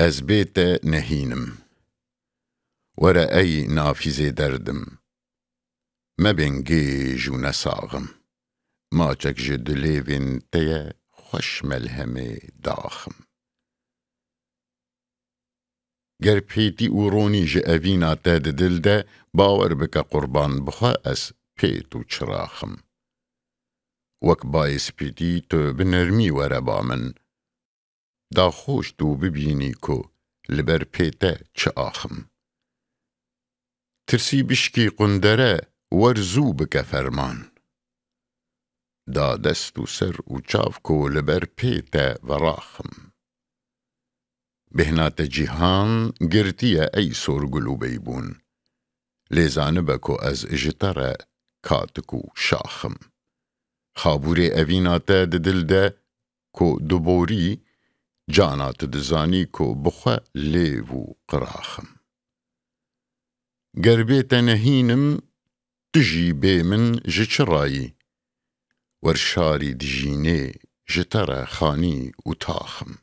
از بيت نهينم ورا أي نافذة دردم ما بنجيج ونساغم ما تكج دليفين تيا خوش ملهمه داخم گر پیتی اورونی جاوینا تاد دل ده باور بک قربان بخوا اس پیتو چراخم وک باعث پیتی تو بنرمی ورا من دا خوش تو ببینی کو لبر پیته چه آخم ترسی بشکی قندره ورزو بک فرمان دا دستو سر و چاف کو لبر پیته وراخم بهنات جیهان گرتیه ای سرگلو بیبون لیزانه بکو از اجتره کاتکو شاخم خابوری اوینات دل ده کو دبوری جانات دزانی کو بخوا لیو قراخم گربیت نهینم تجی بی من جچرایی ورشاری دجینه جتره خانی و تاخم